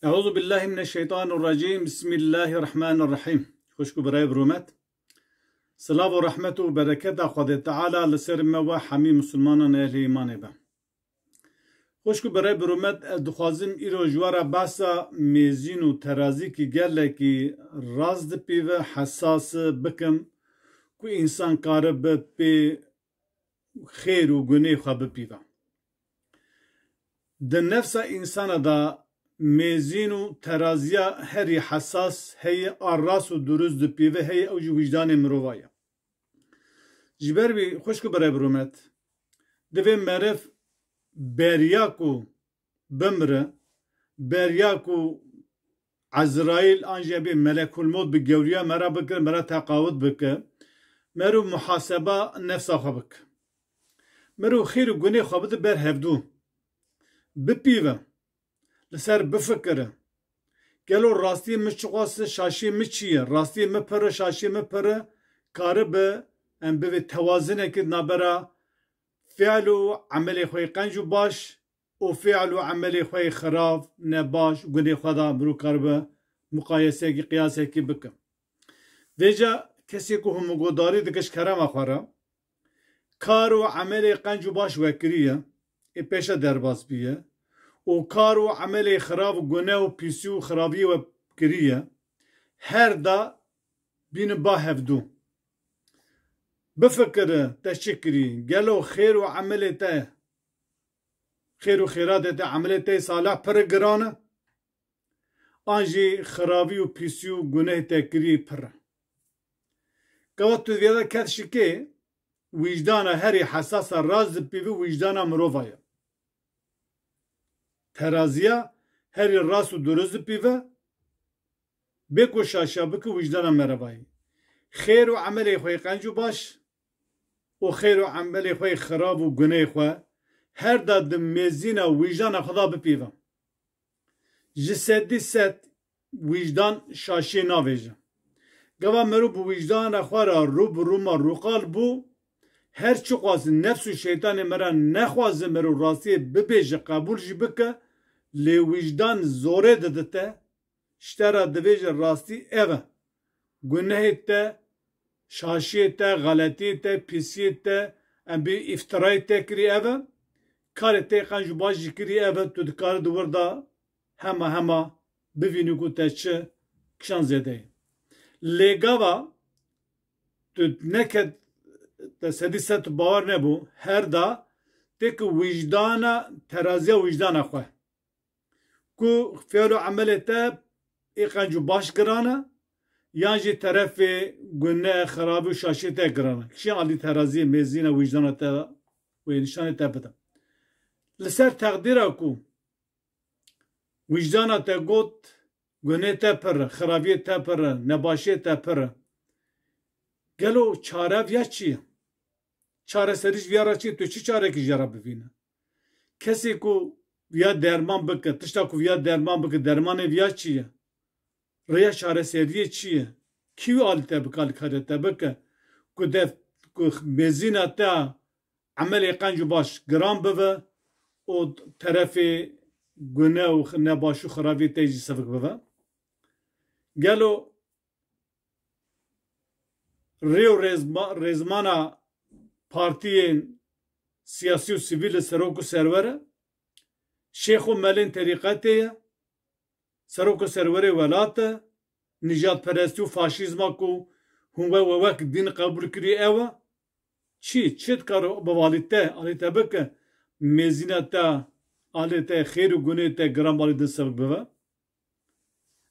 Euzu billahi mineşşeytanirracim. Bismillahirrahmanirrahim. Xoşku birey biromet. Salav ve rahmet ve bereket Xwedê Teala li ser me ve hemî Müslümanan ehli îman be. Xoşku birey biromet dixwazim îro ji wara behsa mêzîn û terazî ki gelekî raz dipîve hesas bikim ku însan karibe pê xêr û gunê xwe bipîve. Di nefsa insana da mêzîn û teraziya herî hesas heye arras û durust dipîve heye ew jî wîcdanê mirova ye. Ji ber vî xweşku birey biromet divê meriv beriya ku bimire, beriya ku Ezraîl an jî bê melekul mewt bi gewriya me re bikir, me re teqawut bike, merû muhaseba nefsa xwe bike. Merû xêr û gunê xwe bide ber hevdû. Bipîve, li ser bifikire. Gelo rastiyê min çi xwast şaşiyê min çi ye? Rastiyê min pire, şaşiyê min pire, karibe em bivê tewazinekê nabera fiil û emelê xwe qenc û baş û fiil û emelê xwe xirab, ne baş, gunê xwe da mirov karibe muqayesekî, qiyasekî bike. Vêca kesê ku hûmûgodarî dike ji kerema xwe re, kar û emelê qenc û baş vekiriye, pêşe derbas bîye, û kar û emelê xirab û guneh û pîsî û xirabiyê we kiriye, her da bînin ba hevdû. Bifikire te çi kirî, gelo xêr û emelê te, xêr û xêratê te, emelê te salih pire giran e, an jî xirabî û pîsî û guneh te kirî pire. Keva tu vêda ket şikê, wîcdana herî hesasa raz dipîvî wîcdana mirova ye. Teraziya herî rast û durust dipîve, bê ku şaşiya bike wîcdana mereva ye. Xêr û emelê xwe qenc û baş û xêr û emelê xwe xirab û gunê xwe her da di mêzîna wîcdana xwe da bipîve. Ji sedî sed wîcdan şaşiyê navêje. Geva merû bi wîcdana xwe re rû bi rûma rûqal bû, her çi xwazin nefs û şeytanê me re nexwazin merû rastiyê bibêje, qebûl jî bike, lê wîcdan zorê didite, ji te re dibêje rastî ev e. Gunehê te, şaşiyê te, xeletiyê te, pîsiyê te, em bê îftirayê te kirî ev e, karê te qenc û baş jî kirî ev e, tu dikarî di wir da hema bivînî ku te çi kişan zêde ye. Lê gava tu neket te sedî sed tu bawer nebû, her da tê ku wîcdana teraziya wîcdana xwe ku fiil û emelê te ê qenc û baş giran e, yan jî terefê guneh, xirabî û şaşiyê te giran e. Kişiyan alî teraziyê mêzîna wîcdana te wê nîşanê te bide. Li ser teqdîra ku wîcdana te got gunê te pire, xirabiyê te pire, nebaşiyê te pire, gelo çare ya çi ye? Çareserî ji vîya re çi ye? Tu çi çarekî ji ra bivîne? Kesê ku vîya derman bike, tişta ku vîya derman bike, dermanê vîya çi ye? Rêya çareseriyê çi ye? Kî alî te bike, alî karê te bike ku ku mêzîna te emelê qenc û baş giran bibe û terefê guneh û nebaş û xirabiyê te jî sevik bibe? Gelo rê û rêzmana partiyên siyasî û sivîl li serok û serwer e, şêx û melên terîqetê ye, serok û serwerê welat e, nîjadperestî û faşîzma ku hûn we wek dîn qebûl kirî ew e, çi dikare bivalî te, alî te bike mêzîna te, alî te xêr û gunê te giran balî din sevik bibe?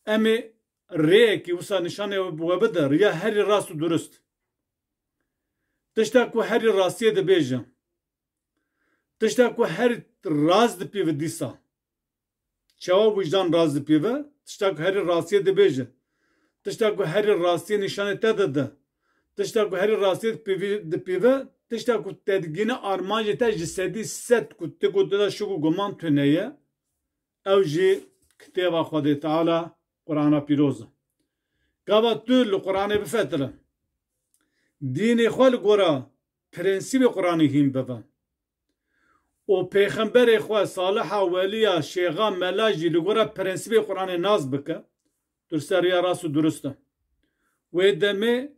Em ê rêyekî wisa nîşanê we bide, rêya herî rast û durust. Tişta ku herî rastiyê dibêje, tişta ku herî raz dipîve dîsa, çawa wîcdan raz dipîve, tişta ku herî rastiyê dibêje, tişta ku herî rastiyê nîşanê te dide, tişta ku herî rastiyê dipîve, tişta ku te digîne armancê te ji sedî sed ku ti gotu da şik û guman tune ye, ew jî kitêba Xwedê Teala Qur'ana pîroz e. Gava tu li Qur'anê bifetire, dînê xwe li gora prensîbê Qur'anê hîn bibe و پیغمبر خواه صالح ولیا شیغا ملاجی لگورا پرنسیب قرآن ناز بکه در سریا راست و درسته و دمه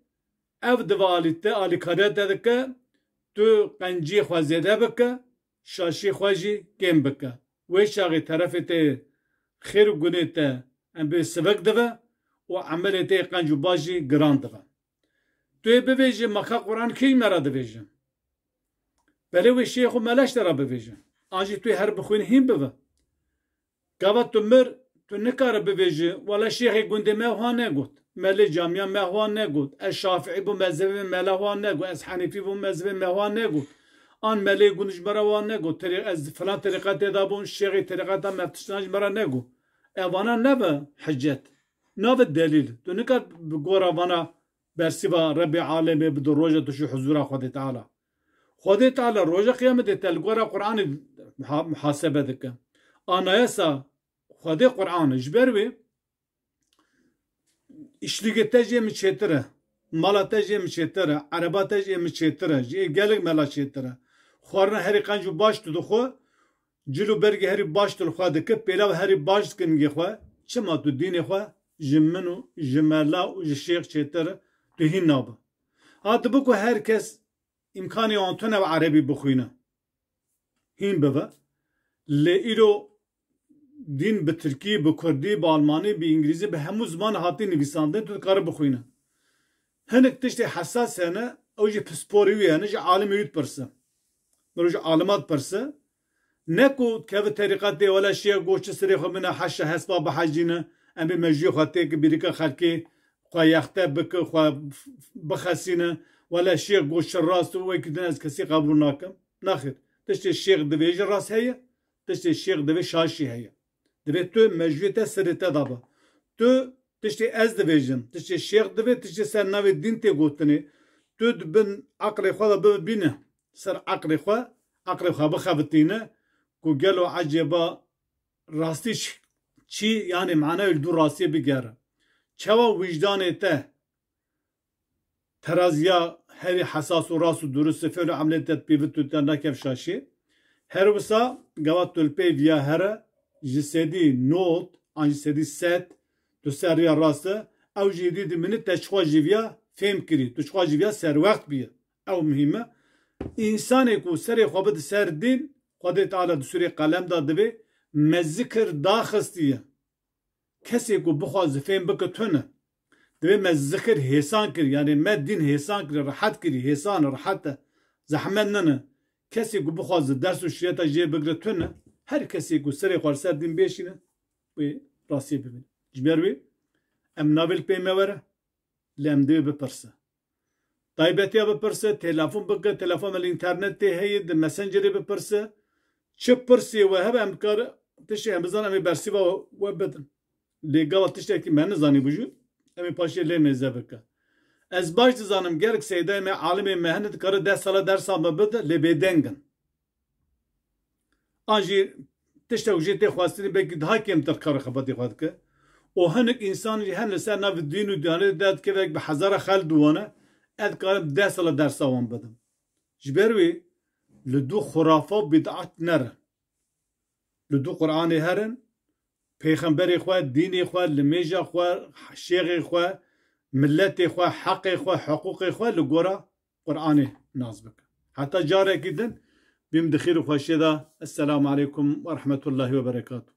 او دوالیته آلیکاریت دکه تو قنجی خواه زیده بکه شاشی خواهی کم بکه و شاقی طرف ته خیر و گونه ته ام به سبک دوه و عمل ته قنجو باجی گران دوه توی بویجه مکا قرآن کی مرا دویجه بله و شیخ و ملش درا بویجه آنجی توی هر بخوین هیم بوه گوات تو مر تو نکاره بویجه ولا شیخ گنده مهوان نگود ملی جامعه مهوان نگود از شافعی بو مذهب ملوان نگود از حنیفی بو مذهب مهوان نگود آن ملی گونج مروان نگود از فلان طریقت دابون شیخی طریقت مفتشناج مرا نگود اوانا نبه حجت نبه دلیل تو نکار بگورا وانا برسیبا رب عالمه بدو روژه تشو حضور خود تعالی خود تعالی روژه قیامت تلگورا قرآن محاسبه دکه آنا یسا خود قرآن جبروی işlige tecye mi çetere, mala tecye mi çetere, araba tecye mi çetere, gelek mala çetere. Xwarna heri kancu baş tudu xo, cilu berge heri baş tudu xo dike, pelav heri baş kingi xo, çima tu dini xo, jimminu, jimela u jişek çetere, tu hin nabı. Hatı bu ku herkes imkanı antone ve Arabi bukhuyna. Hin bebe, le ilo din به ترکی به کردی به آلمانی به انگلیسی به همون زمان هاتی نویسنده تو کار بخوینه هنک تشت حساس هنه اوجه پسپوریوی هنه جه عالمی یود پرسه بروج عالمات پرسه نکو که به طریقات دی ولا شیعه گوشت سری خو منه حشه حسبا بحجینه ام به مجیو خواته که بیریکا خلکی خواه یخته بکه خواه بخسینه ولا شیعه گوشت راست و ویکدن از کسی قبول ناکم نخیر تشت شیخ دویج راست هیه تشت شیخ دوی شاشی هیه دبی تو مجبورت سرته دابا تو تشتی از دویجم تشتی شیخ دوی تشتی سر نوی دین تی گوتنی تو بن عقل خود ببینه سر عقل خود بخوابتینه کو گلو عجبا راستی چی یعنی معنی دو راستی بگره چوا وجدان ته ترازیا هری حساس و راست و درست فعل و عملیت پیوت تو نکف شاشی هر وسا گوات تلپی ویا هره جسدی نوت آن جسدی ست تو سریا راسته او جدی منی تشخوا جویا فهم کری تشخوا جویا سر وقت بیه او مهمه انسانی کو سر خوابد سر دین خود تعالی سوره قلم داده به مذکر داخستیه کسی کو بخواز فهم بکتونه دوی مذکر حسان کری یعنی مد دین حسان کری راحت کری حسان راحت زحمت ننه کسی کو بخواز درس و شریعت جه بگرتونه her kesi ku serê xwar ser din bêşîne wê rastiyê bibîne. Ji ber wê em navêl pê me were lê em divê bipirse. Taybetiya bipirse, telefon bike, telefon li internetê heye, di messengerê bipirse, çi pirsê we hebe em dikare tiştê em bizan em ê bersiva we bidin. Lê gava tiştekî me nizanî bijû, em ê paşê lê mêze bike. Ez baş dizanim gerek seydayê me alimê me hene dikare 10 sala dersa me bide lê bêdengin. آنجی تشت وجهته خواستنی بگید ها کم تر کار خبرتی خواهد که و هنگ انسان هن لسر ناف دین و دیانه داد که به هزار خال دوانه اد کارم 10 سال درس آوان بدم جبروی لدو خرافه بدعت نره لدو قرآن هرن پیغمبر خواه دین خواه لمیجا خواه شیخ خواه ملت خواه حق خواه حقوق خواه لگورا قرآن نازبک حتی جاره کدن بيم دخير وخشيدا السلام عليكم ورحمة الله وبركاته.